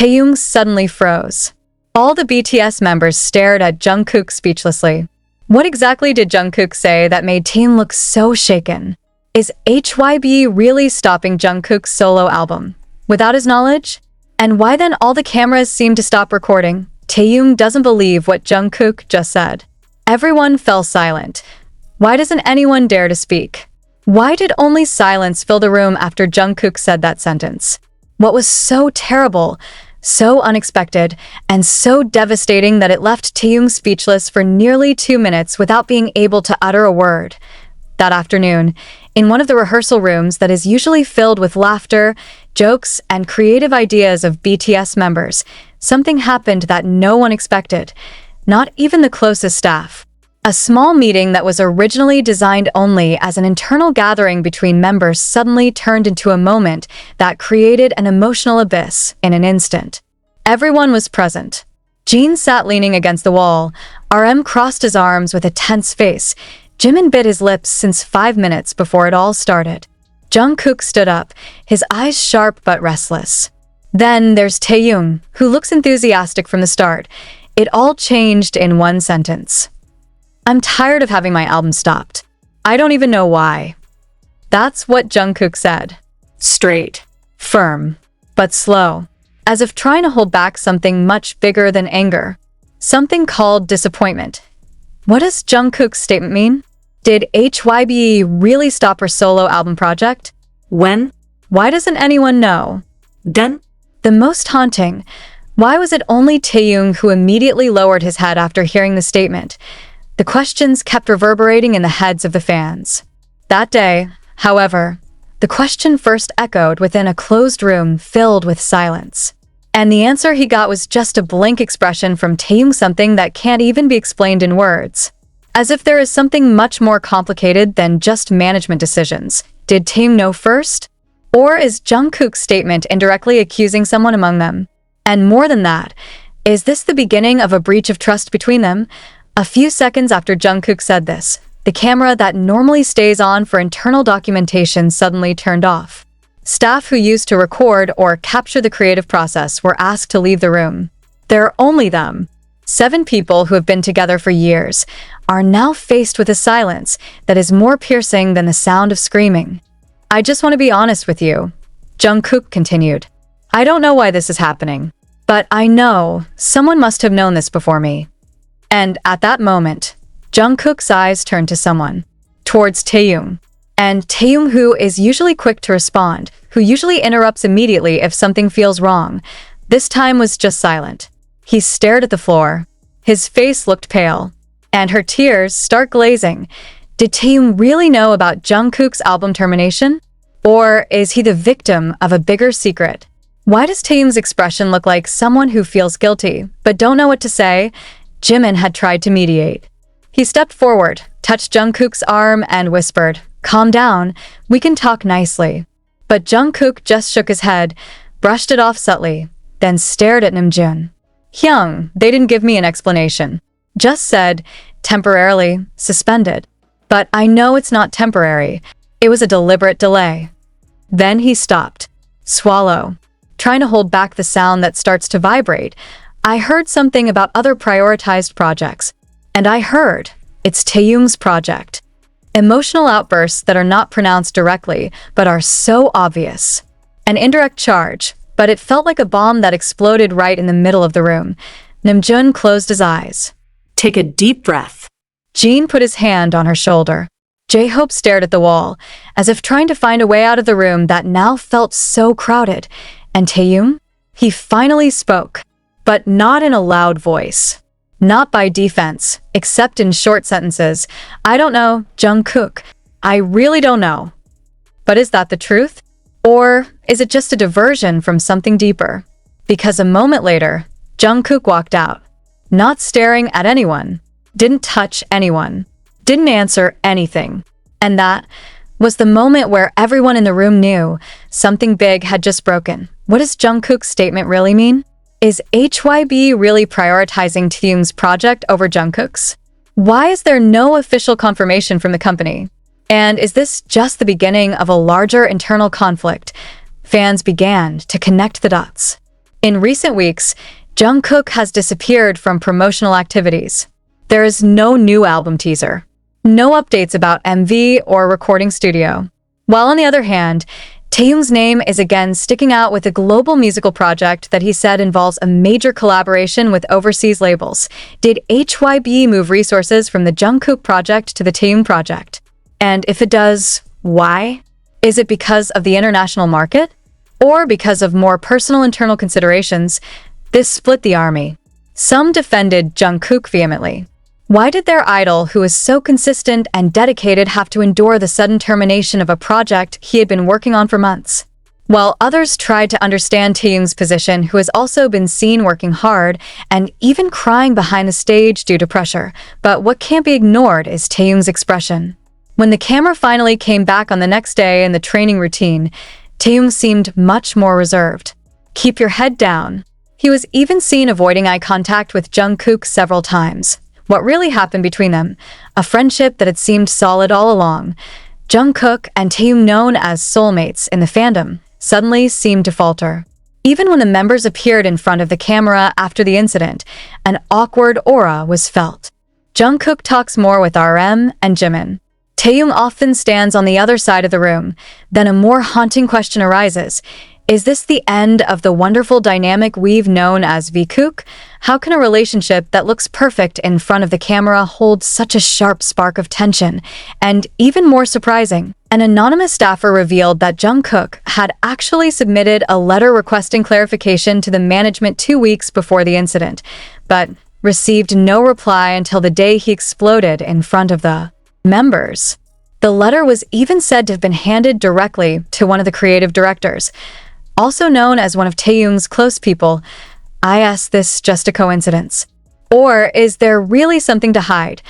Taehyung suddenly froze. All the BTS members stared at Jungkook speechlessly. What exactly did Jungkook say that made Taehyung look so shaken? Is HYBE really stopping Jungkook's solo album without his knowledge? And why then all the cameras seem to stop recording? Taehyung doesn't believe what Jungkook just said. Everyone fell silent. Why doesn't anyone dare to speak? Why did only silence fill the room after Jungkook said that sentence? What was so terrible, so unexpected, and so devastating that it left Taehyung speechless for nearly 2 minutes without being able to utter a word? That afternoon, in one of the rehearsal rooms that is usually filled with laughter, jokes, and creative ideas of BTS members, something happened that no one expected, not even the closest staff. A small meeting that was originally designed only as an internal gathering between members suddenly turned into a moment that created an emotional abyss in an instant. Everyone was present. Jin sat leaning against the wall. RM crossed his arms with a tense face. Jimin bit his lips since 5 minutes before it all started. Jungkook stood up, his eyes sharp but restless. Then there's Taehyung, who looks enthusiastic from the start. It all changed in one sentence. I'm tired of having my album stopped. I don't even know why. That's what Jungkook said. Straight, firm, but slow, as if trying to hold back something much bigger than anger. Something called disappointment. What does Jungkook's statement mean? Did HYBE really stop her solo album project? When? Why doesn't anyone know? Then? The most haunting. Why was it only Taehyung who immediately lowered his head after hearing the statement? The questions kept reverberating in the heads of the fans. That day, however, the question first echoed within a closed room filled with silence. And the answer he got was just a blank expression from Taehyung, something that can't even be explained in words. As if there is something much more complicated than just management decisions. Did Taehyung know first? Or is Jungkook's statement indirectly accusing someone among them? And more than that, is this the beginning of a breach of trust between them? A few seconds after Jungkook said this, the camera that normally stays on for internal documentation suddenly turned off. Staff who used to record or capture the creative process were asked to leave the room. There are only them. 7 people who have been together for years are now faced with a silence that is more piercing than the sound of screaming. I just want to be honest with you, Jungkook continued. I don't know why this is happening, but I know someone must have known this before me. And at that moment, Jungkook's eyes turned to someone, towards Taehyung. And Taehyung, who is usually quick to respond, who usually interrupts immediately if something feels wrong, this time was just silent. He stared at the floor. His face looked pale, and her tears start glazing. Did Taehyung really know about Jungkook's album termination? Or is he the victim of a bigger secret? Why does Taehyung's expression look like someone who feels guilty, but don't know what to say? Jimin had tried to mediate. He stepped forward, touched Jungkook's arm, and whispered, "Calm down, we can talk nicely." But Jungkook just shook his head, brushed it off subtly, then stared at Namjoon. "Hyung, they didn't give me an explanation. Just said, temporarily suspended. But I know it's not temporary. It was a deliberate delay." Then he stopped. Swallow. Trying to hold back the sound that starts to vibrate. I heard something about other prioritized projects. And I heard it's Taehyung's project. Emotional outbursts that are not pronounced directly, but are so obvious. An indirect charge, but it felt like a bomb that exploded right in the middle of the room. Namjoon closed his eyes. "Take a deep breath." Jin put his hand on her shoulder. J-Hope stared at the wall, as if trying to find a way out of the room that now felt so crowded. And Taehyung? He finally spoke. But not in a loud voice. Not by defense, except in short sentences. "I don't know, Jungkook. I really don't know." But is that the truth? Or is it just a diversion from something deeper? Because a moment later, Jungkook walked out. Not staring at anyone. Didn't touch anyone. Didn't answer anything. And that was the moment where everyone in the room knew something big had just broken. What does Jungkook's statement really mean? Is HYBE really prioritizing Taehyung's project over Jungkook's? Why is there no official confirmation from the company? And is this just the beginning of a larger internal conflict? Fans began to connect the dots. In recent weeks, Jungkook has disappeared from promotional activities. There is no new album teaser, no updates about MV or recording studio. While on the other hand, Taehyung's name is again sticking out with a global musical project that he said involves a major collaboration with overseas labels. Did HYB move resources from the Jungkook project to the Taehyung project? And if it does, why? Is it because of the international market? Or because of more personal internal considerations? This split the army. Some defended Jungkook vehemently. Why did their idol, who is so consistent and dedicated, have to endure the sudden termination of a project he had been working on for months? While others tried to understand Taehyung's position, who has also been seen working hard and even crying behind the stage due to pressure. But what can't be ignored is Taehyung's expression. When the camera finally came back on the next day in the training routine, Taehyung seemed much more reserved. Keep your head down. He was even seen avoiding eye contact with Jungkook several times. What really happened between them? A friendship that had seemed solid all along. Jungkook and Taehyung, known as soulmates in the fandom, suddenly seemed to falter. Even when the members appeared in front of the camera after the incident, an awkward aura was felt. Jungkook talks more with RM and Jimin. Taehyung often stands on the other side of the room. Then a more haunting question arises. Is this the end of the wonderful dynamic we've known as Jungkook? How can a relationship that looks perfect in front of the camera hold such a sharp spark of tension? And even more surprising, an anonymous staffer revealed that Jungkook had actually submitted a letter requesting clarification to the management 2 weeks before the incident, but received no reply until the day he exploded in front of the members. The letter was even said to have been handed directly to one of the creative directors, also known as one of Taehyung's close people. I ask, this just a coincidence? Or is there really something to hide?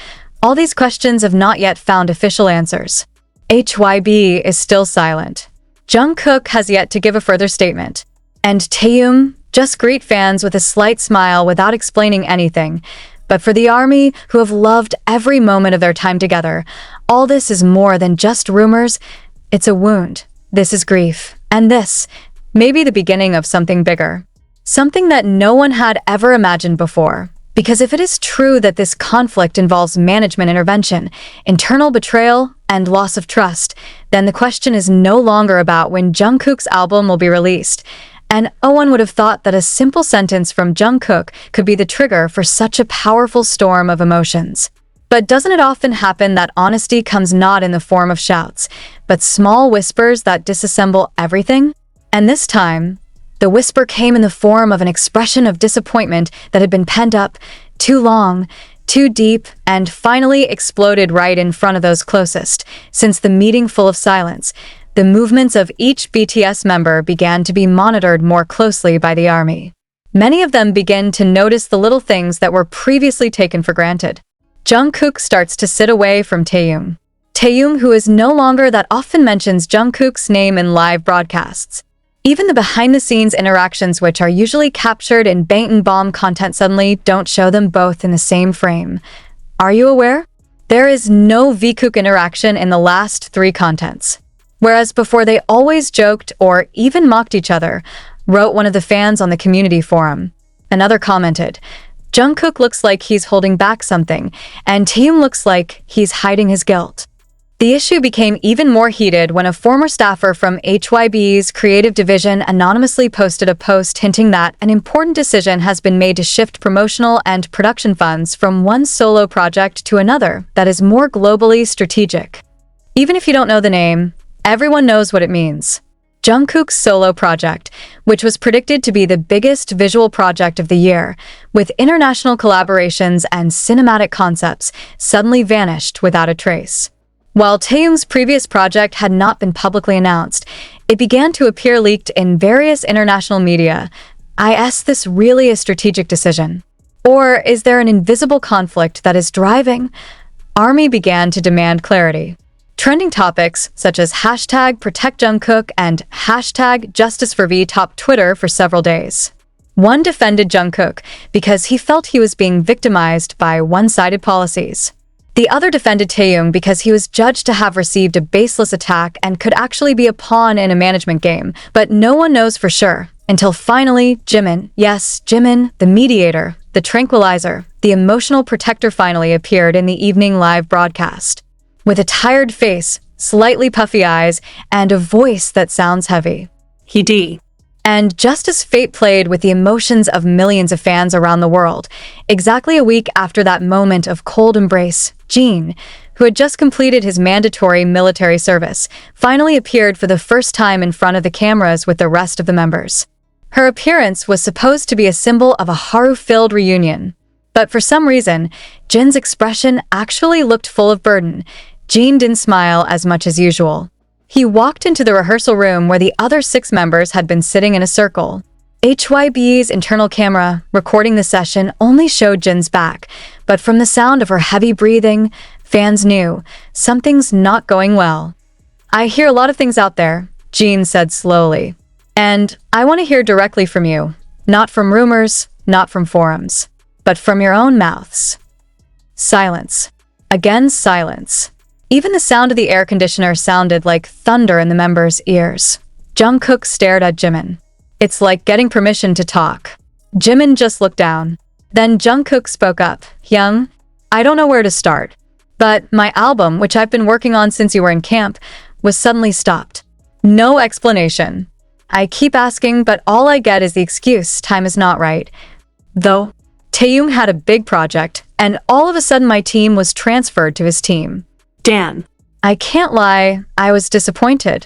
All these questions have not yet found official answers. HYB is still silent. Jungkook has yet to give a further statement. And Taehyung just greet fans with a slight smile without explaining anything. But for the army, who have loved every moment of their time together, all this is more than just rumors. It's a wound. This is grief. And this may be the beginning of something bigger. Something that no one had ever imagined before. Because if it is true that this conflict involves management intervention, internal betrayal, and loss of trust, then the question is no longer about when Jungkook's album will be released. And one would have thought that a simple sentence from Jungkook could be the trigger for such a powerful storm of emotions. But doesn't it often happen that honesty comes not in the form of shouts, but small whispers that disassemble everything? And this time, the whisper came in the form of an expression of disappointment that had been pent up too long, too deep, and finally exploded right in front of those closest. Since the meeting full of silence, the movements of each BTS member began to be monitored more closely by the army. Many of them begin to notice the little things that were previously taken for granted. Jungkook starts to sit away from Taehyung. Taehyung, who is no longer that often mentions Jungkook's name in live broadcasts. Even the behind-the-scenes interactions, which are usually captured in bang-and-bomb content, suddenly don't show them both in the same frame. Are you aware? There is no Jungkook interaction in the last 3 contents. Whereas before they always joked or even mocked each other, wrote one of the fans on the community forum. Another commented, Jungkook looks like he's holding back something, and Taehyung looks like he's hiding his guilt. The issue became even more heated when a former staffer from HYB's creative division anonymously posted a post hinting that an important decision has been made to shift promotional and production funds from one solo project to another that is more globally strategic. Even if you don't know the name, everyone knows what it means. Jungkook's solo project, which was predicted to be the biggest visual project of the year, with international collaborations and cinematic concepts, suddenly vanished without a trace. While Taehyung's previous project had not been publicly announced, it began to appear leaked in various international media. Is this really a strategic decision? Or is there an invisible conflict that is driving? ARMY began to demand clarity. Trending topics such as #ProtectJungkook and #JusticeForV topped Twitter for several days. One defended Jungkook because he felt he was being victimized by one-sided policies. The other defended Taehyung because he was judged to have received a baseless attack and could actually be a pawn in a management game, but no one knows for sure. Until finally, Jimin, yes, Jimin, the mediator, the tranquilizer, the emotional protector finally appeared in the evening live broadcast. With a tired face, slightly puffy eyes, and a voice that sounds heavy. And just as fate played with the emotions of millions of fans around the world, exactly a week after that moment of cold embrace, Jin, who had just completed his mandatory military service, finally appeared for the first time in front of the cameras with the rest of the members. Her appearance was supposed to be a symbol of a haru-filled reunion. But for some reason, Jin's expression actually looked full of burden. Jin didn't smile as much as usual. He walked into the rehearsal room where the other 6 members had been sitting in a circle. HYB's internal camera, recording the session, only showed Jin's back, but from the sound of her heavy breathing, fans knew something's not going well. I hear a lot of things out there, Jin said slowly. And I want to hear directly from you. Not from rumors, not from forums, but from your own mouths. Silence. Again, silence. Even the sound of the air conditioner sounded like thunder in the members' ears. Jungkook stared at Jimin. It's like getting permission to talk. Jimin just looked down. Then Jungkook spoke up. Hyung, I don't know where to start, but my album, which I've been working on since you were in camp, was suddenly stopped. No explanation. I keep asking, but all I get is the excuse time is not right. Though, Taehyung had a big project, and all of a sudden my team was transferred to his team. Dan. I can't lie, I was disappointed.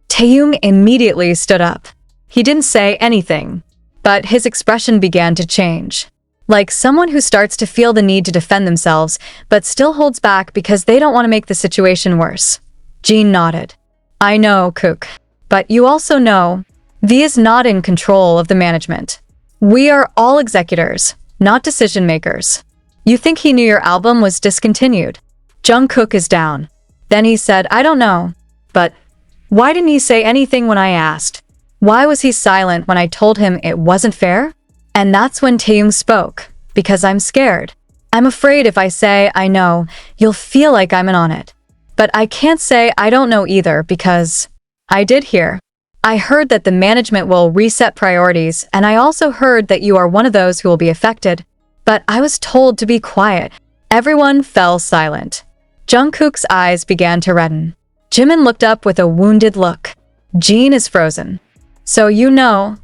Taehyung immediately stood up. He didn't say anything, but his expression began to change. Like someone who starts to feel the need to defend themselves, but still holds back because they don't want to make the situation worse. Jin nodded. I know, Kook. But you also know, V is not in control of the management. We are all executors, not decision makers. You think he knew your album was discontinued? Jungkook is down. Then he said, I don't know. But why didn't he say anything when I asked? Why was he silent when I told him it wasn't fair? And that's when Taehyung spoke, because I'm scared. I'm afraid if I say I know, you'll feel like I'm in on it. But I can't say I don't know either because I did hear. I heard that the management will reset priorities, and I also heard that you are one of those who will be affected. But I was told to be quiet. Everyone fell silent. Jungkook's eyes began to redden. Jimin looked up with a wounded look. Jin is frozen. So you know,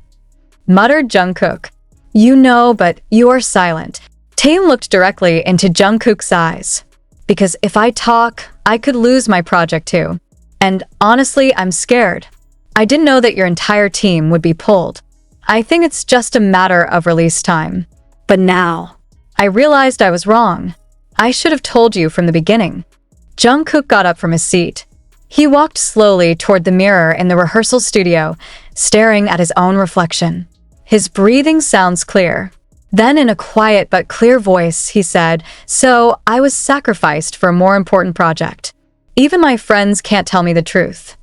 muttered Jungkook. You know, but you are silent. Taehyung looked directly into Jungkook's eyes. Because if I talk, I could lose my project too. And honestly, I'm scared. I didn't know that your entire team would be pulled. I think it's just a matter of release time. But now, I realized I was wrong. I should have told you from the beginning. Jungkook got up from his seat. He walked slowly toward the mirror in the rehearsal studio, staring at his own reflection. His breathing sounds clear. Then in a quiet but clear voice, he said, So I was sacrificed for a more important project. Even my friends can't tell me the truth.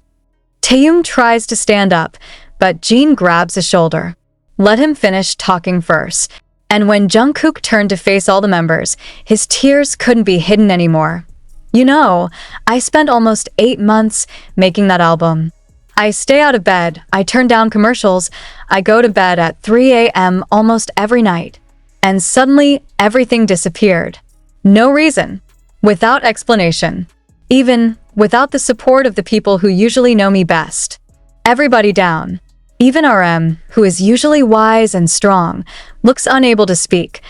Taehyung tries to stand up, but Jin grabs his shoulder. Let him finish talking first. And when Jungkook turned to face all the members, his tears couldn't be hidden anymore. You know, I spent almost 8 months making that album. I stay out of bed, I turn down commercials, I go to bed at 3 a.m. almost every night. And suddenly, everything disappeared. No reason. Without explanation. Even without the support of the people who usually know me best. Everybody down. Even RM, who is usually wise and strong, looks unable to speak.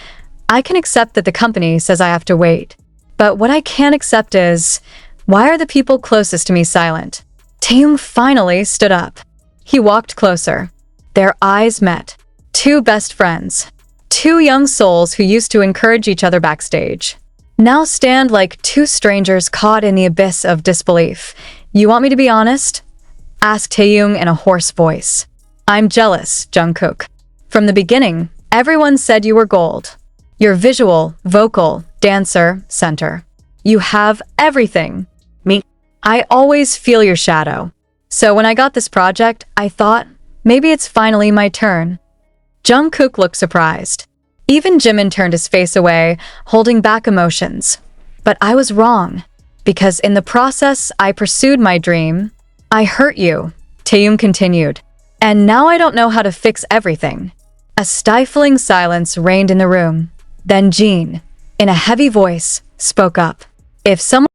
I can accept that the company says I have to wait. But what I can't accept is, why are the people closest to me silent? Taehyung finally stood up. He walked closer. Their eyes met. 2 best friends. 2 young souls who used to encourage each other backstage. Now stand like 2 strangers caught in the abyss of disbelief. You want me to be honest? Asked Taehyung in a hoarse voice. I'm jealous, Jungkook. From the beginning, everyone said you were gold. You're visual, vocal, dancer, center. You have everything. Me. I always feel your shadow. So when I got this project, I thought, maybe it's finally my turn. Jungkook looked surprised. Even Jimin turned his face away, holding back emotions. But I was wrong. Because in the process, I pursued my dream. I hurt you, Taehyung continued. And now I don't know how to fix everything. A stifling silence reigned in the room. Then Jean, in a heavy voice, spoke up. If someone